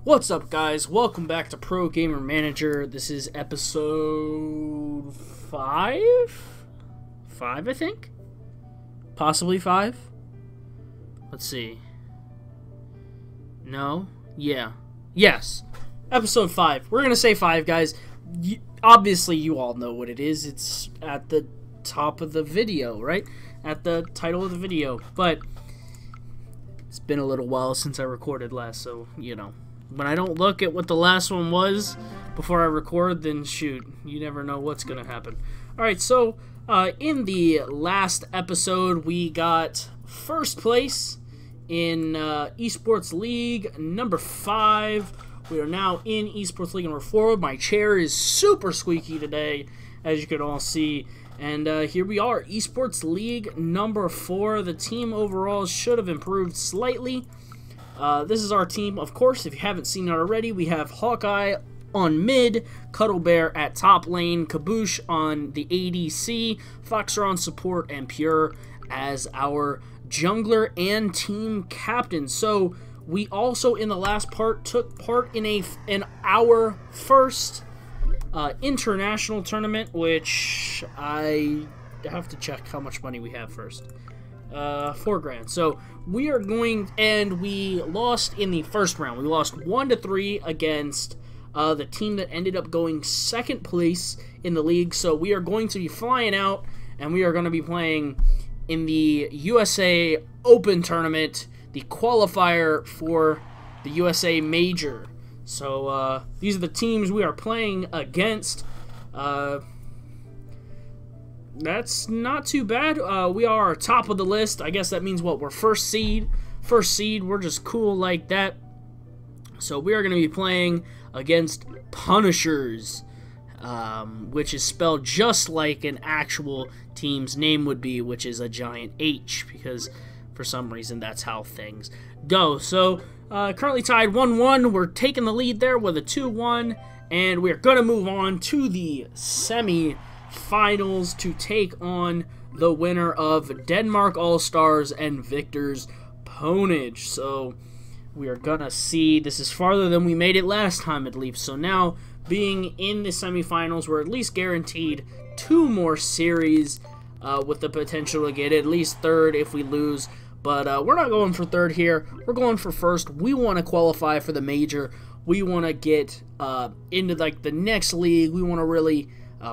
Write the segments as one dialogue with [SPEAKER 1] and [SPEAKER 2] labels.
[SPEAKER 1] What's up, guys? Welcome back to Pro Gamer Manager. This is episode 5? 5, I think? Possibly 5? Let's see. No? Yeah. Yes. Episode 5. We're going to say 5, guys. Obviously, you all know what it is. It's at the top of the video, right? At the title of the video. But it's been a little while since I recorded last, so, you know. When I don't look at what the last one was before I record, then shoot, you never know what's going to happen. Alright, so in the last episode, we got first place in eSports League number 5. We are now in eSports League number 4. My chair is super squeaky today, as you can all see. And here we are, eSports League number 4. The team overall should have improved slightly. This is our team, of course. If you haven't seen it already, we have Hawkeye on mid, Cuddle Bear at top lane, Kaboosh on the ADC, Foxer on support, and Pure as our jungler and team captain. So we also, in the last part, took part in our first international tournament, which I have to check how much money we have first. 4 grand. So we are going, and we lost in the first round. We lost 1-3 against the team that ended up going second place in the league. So we are going to be flying out, and we are going to be playing in the USA Open tournament, the qualifier for the USA Major. So these are the teams we are playing against. That's not too bad. We are top of the list. I guess that means what? We're first seed. First seed. We're just cool like that. So we are going to be playing against Punishers, which is spelled just like an actual team's name would be, which is a giant H, because for some reason that's how things go. So currently tied 1-1. We're taking the lead there with a 2-1, and we're going to move on to the semi-finals to take on the winner of Denmark All-Stars and Victor's Ponage. So we are gonna see. This is farther than we made it last time, at least. So now, being in the semifinals, we're at least guaranteed 2 more series with the potential to get at least 3rd if we lose. But we're not going for 3rd here. We're going for 1st. We want to qualify for the major. We want to get into like the next league. We want to really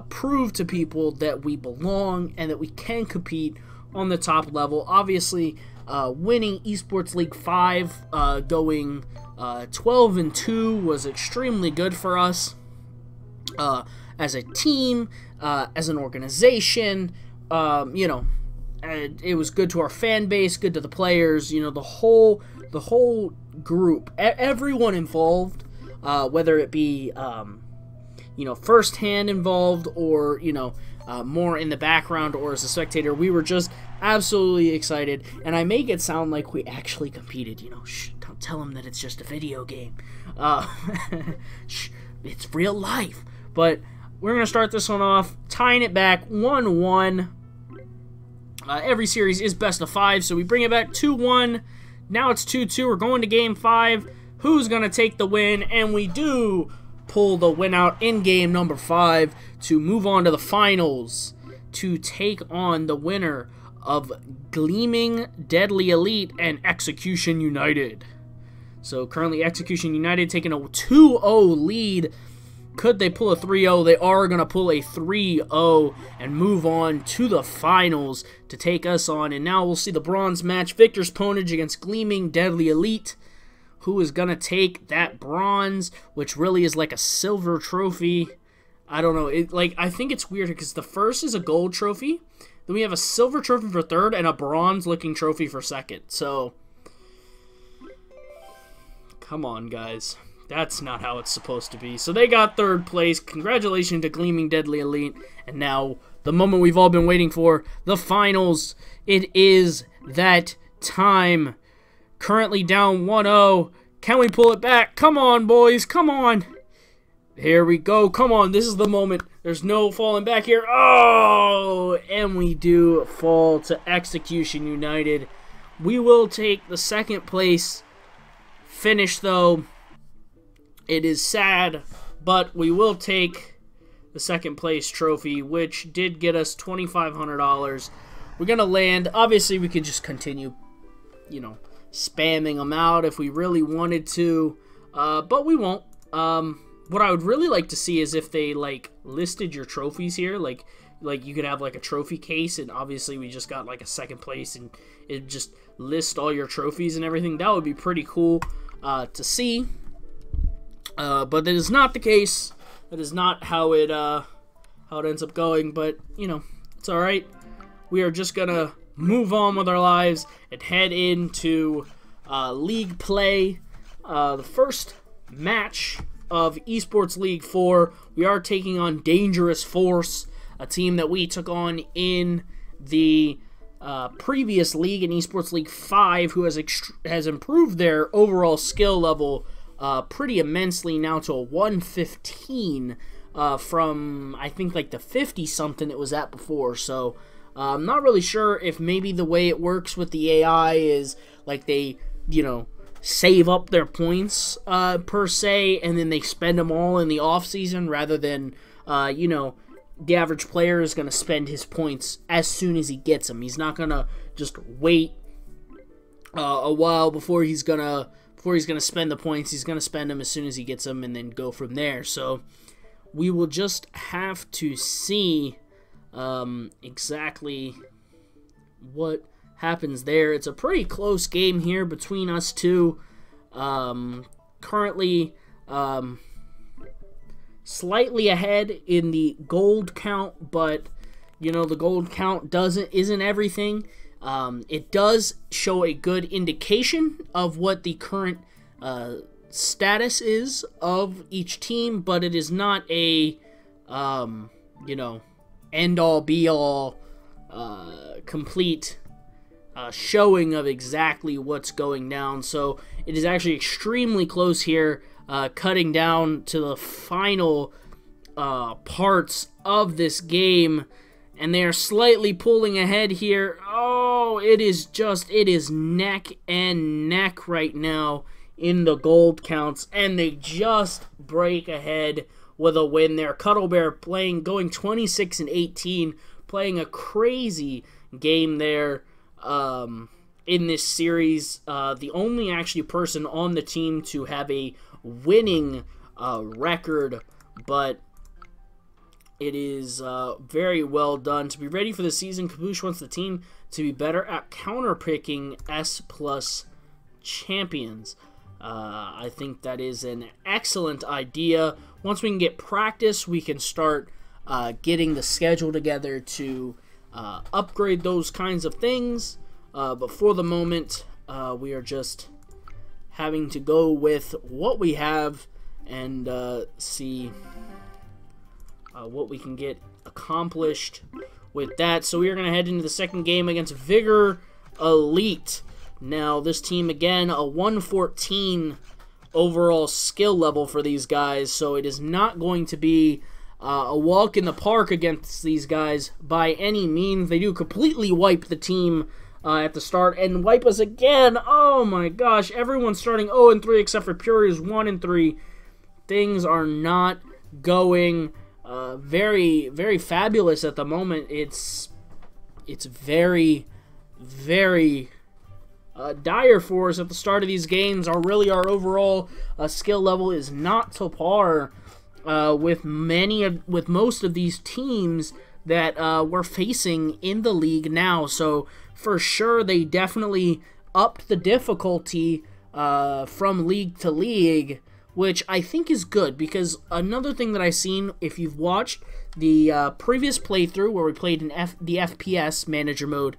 [SPEAKER 1] prove to people that we belong and that we can compete on the top level. Obviously, winning eSports League 5, going 12-2 was extremely good for us as a team, as an organization. You know, it was good to our fan base, good to the players. You know, the whole group, everyone involved, whether it be you know, first-hand involved or, you know, more in the background or as a spectator. We were just absolutely excited, and I make it sound like we actually competed. You know, shh, don't tell them that it's just a video game. Shh, it's real life. But we're going to start this one off, tying it back 1-1. Every series is best of 5, so we bring it back 2-1. Now it's 2-2. We're going to game 5. Who's going to take the win? And we do pull the win out in game number 5 to move on to the finals to take on the winner of Gleaming Deadly Elite and Execution United. So currently Execution United taking a 2-0 lead. Could they pull a 3-0? They are going to pull a 3-0 and move on to the finals to take us on. And now we'll see the bronze match. Victor's Ponage against Gleaming Deadly Elite. Who is going to take that bronze, which really is like a silver trophy. I don't know. I think it's weird because the first is a gold trophy. Then we have a silver trophy for 3rd and a bronze-looking trophy for 2nd. So, come on, guys. That's not how it's supposed to be. So they got 3rd place. Congratulations to Gleaming Deadly Elite. And now, the moment we've all been waiting for, the finals. It is that time. Currently down 1-0. Can we pull it back? Come on, boys. Come on. Here we go. Come on. This is the moment. There's no falling back here. Oh! And we do fall to Execution United. We will take the 2nd place finish, though. It is sad, but we will take the second place trophy, which did get us $2,500. We're going to land. Obviously, we could just continue, you know, spamming them out if we really wanted to, but we won't. What I would really like to see is if they, like, listed your trophies here, like you could have, like, a trophy case, and obviously we just got, like, a second place, and it just lists all your trophies and everything. That would be pretty cool to see, but that is not the case. That is not how it ends up going, but, you know, it's alright. We are just gonna move on with our lives and head into league play. The first match of eSports League 4, we are taking on Dangerous Force, a team that we took on in the previous league, in eSports League 5, who has improved their overall skill level pretty immensely now to a 115 from, I think, like the 50-something it was at before. So I'm not really sure if maybe the way it works with the AI is like they, you know, save up their points per se, and then they spend them all in the off season rather than, you know, the average player is going to spend his points as soon as he gets them. He's not going to just wait a while before he's going to spend the points. He's going to spend them as soon as he gets them and then go from there. So we will just have to see exactly what happens there. It's a pretty close game here between us two. Currently slightly ahead in the gold count, but you know, the gold count isn't everything. It does show a good indication of what the current status is of each team, but it is not a you know, end-all be-all complete showing of exactly what's going down. So it is actually extremely close here, cutting down to the final parts of this game, and they are slightly pulling ahead here. Oh, it is neck and neck right now in the gold counts, and they just break ahead with a win there. Cuddlebear going 26-18, playing a crazy game there in this series. The only actually person on the team to have a winning record, but it is very well done. To be ready for the season, Caboose wants the team to be better at counterpicking S+ champions. I think that is an excellent idea. Once we can get practice, we can start getting the schedule together to upgrade those kinds of things. But for the moment, we are just having to go with what we have and see what we can get accomplished with that. So we are going to head into the second game against Vigor Elite. Now, this team, again, a 114 overall skill level for these guys, so it is not going to be a walk in the park against these guys by any means. They do completely wipe the team at the start and wipe us again. Oh my gosh, everyone's starting 0-3 except for Puri's 1-3. Things are not going very, very fabulous at the moment. It's very, very dire for us at the start of these games. Our overall skill level is not to par with most of these teams that we're facing in the league now. So for sure, they definitely upped the difficulty from league to league, which I think is good, because another thing that I've seen, if you've watched the previous playthrough where we played in the FPS manager mode,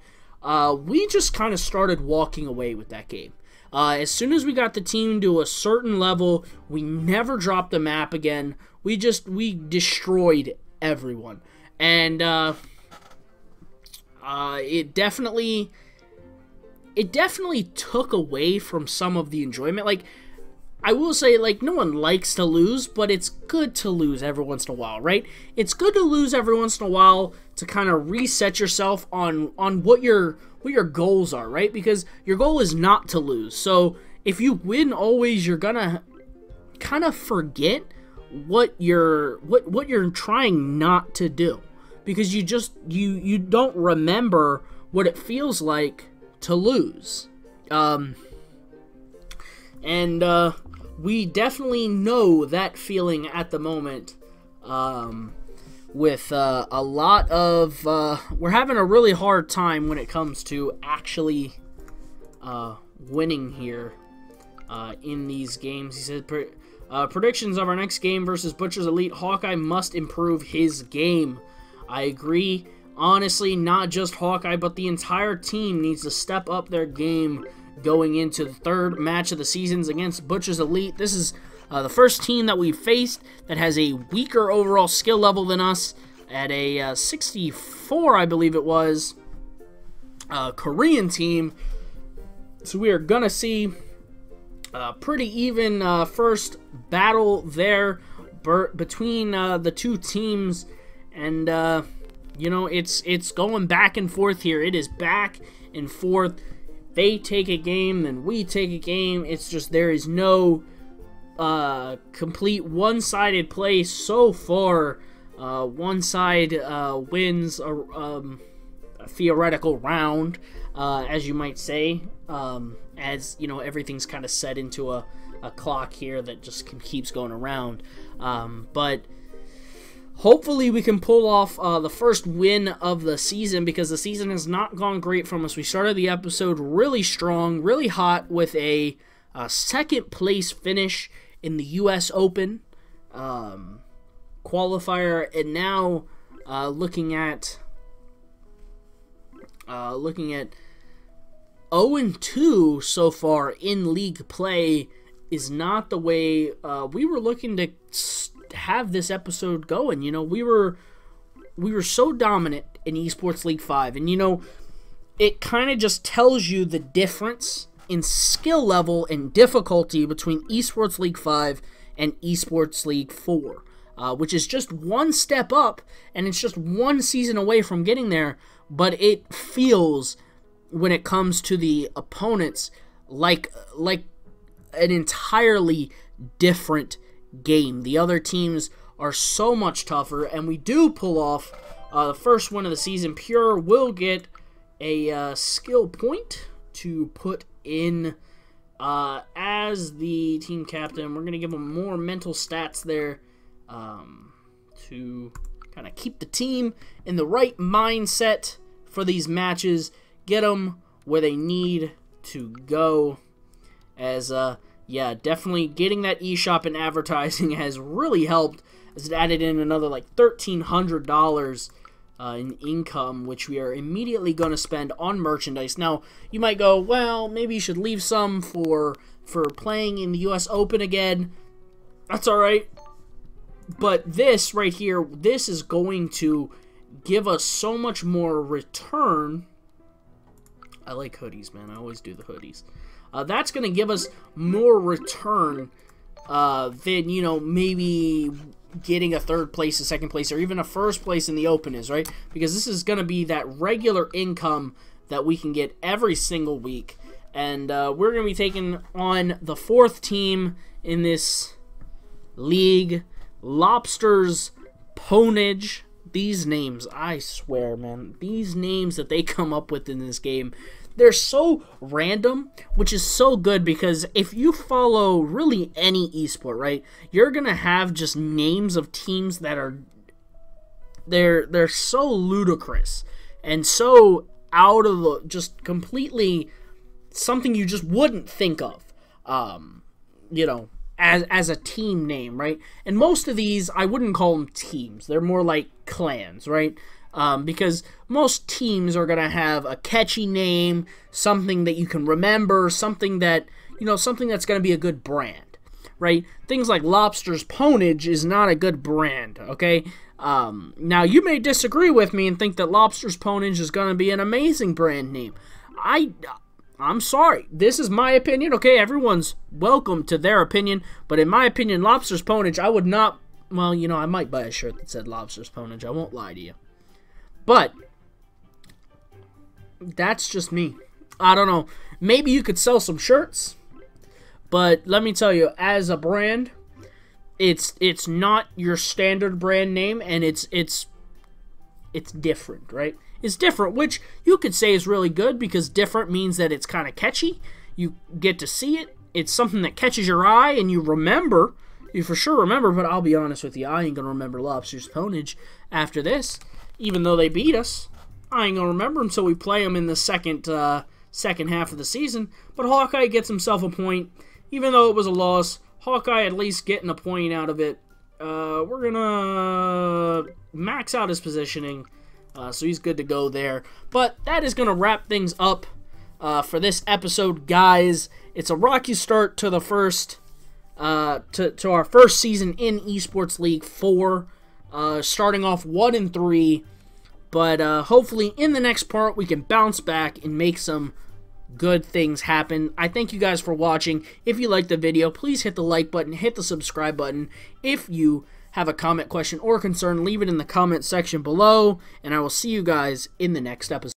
[SPEAKER 1] we just kind of started walking away with that game. As soon as we got the team to a certain level, we never dropped the map again. We destroyed everyone. And it definitely took away from some of the enjoyment. Like, I will say, like, no one likes to lose, but it's good to lose every once in a while, right? It's good to lose every once in a while to kind of reset yourself on what your goals are, right? Because your goal is not to lose. So if you win always, you're gonna kind of forget what you're trying not to do, because you don't remember what it feels like to lose. We definitely know that feeling at the moment, with a lot of we're having a really hard time when it comes to actually winning here in these games. He said, predictions of our next game versus Butcher's Elite. Hawkeye must improve his game. I agree. Honestly, not just Hawkeye, but the entire team needs to step up their game going into the third match of the seasons against Butcher's Elite. This is the first team that we've faced that has a weaker overall skill level than us at a 64, I believe it was, Korean team. So we are going to see a pretty even first battle there between the two teams. And, you know, it's going back and forth here. It is back and forth. They take a game, then we take a game. It's just there is no complete one-sided play so far. One side wins a theoretical round, as you might say, as you know, everything's kind of set into a clock here that just keeps going around. But hopefully we can pull off the first win of the season, because the season has not gone great from us. We started the episode really strong, really hot, with a second place finish in the US Open qualifier, and now looking at 0-2 so far in league play is not the way we were looking to have this episode going. You know, we were so dominant in eSports League 5, and you know, it kind of just tells you the difference in skill level and difficulty between eSports League 5 and eSports League 4, which is just one step up, and it's just one season away from getting there, but it feels, when it comes to the opponents, like an entirely different game. The other teams are so much tougher, and we do pull off the first win of the season. Pure will get a skill point to put in as the team captain. We're going to give him more mental stats there to kind of keep the team in the right mindset for these matches, get them where they need to go. As yeah, definitely getting that eShop and advertising has really helped, as it added in another like $1,300 in income, which we are immediately going to spend on merchandise. Now, you might go, well, maybe you should leave some for playing in the US Open again. That's alright. But this right here, this is going to give us so much more return. I like hoodies, man. I always do the hoodies. That's going to give us more return than, you know, maybe getting a third place, a second place, or even a first place in the Open is, right? Because this is going to be that regular income that we can get every single week. And we're going to be taking on the fourth team in this league, Lobsters Ponage. These names, I swear, man, these names that they come up with in this game, they're so random, which is so good, because if you follow really any esport, right, you're going to have just names of teams that are, they're so ludicrous and so out of the, just completely something you just wouldn't think of, you know, as a team name, right? And most of these, I wouldn't call them teams. They're more like clans, right? Because most teams are going to have a catchy name, something that you can remember, something that, you know, something that's going to be a good brand, right? Things like Lobsters Ponage is not a good brand, okay? Now, you may disagree with me and think that Lobsters Ponage is going to be an amazing brand name. I'm sorry. This is my opinion, okay? Everyone's welcome to their opinion, but in my opinion, Lobsters Ponage, I would not, well, you know, I might buy a shirt that said Lobsters Ponage. I won't lie to you. But that's just me. I don't know. Maybe you could sell some shirts, but let me tell you, as a brand, it's not your standard brand name, and it's different, right? It's different, which you could say is really good, because different means that it's kind of catchy. You get to see it. It's something that catches your eye, and you remember. You for sure remember, but I'll be honest with you, I ain't going to remember Lobster's Ponage after this. Even though they beat us, I ain't going to remember them until we play them in the second half of the season. But Hawkeye gets himself a point. Even though it was a loss, Hawkeye at least getting a point out of it. We're going to max out his positioning, so he's good to go there. But that is going to wrap things up for this episode, guys. It's a rocky start to the first... to our first season in Esports League 4, starting off 1-3, but hopefully in the next part we can bounce back and make some good things happen. I thank you guys for watching. If you liked the video, please hit the like button, hit the subscribe button. If you have a comment, question, or concern, leave it in the comment section below, and I will see you guys in the next episode.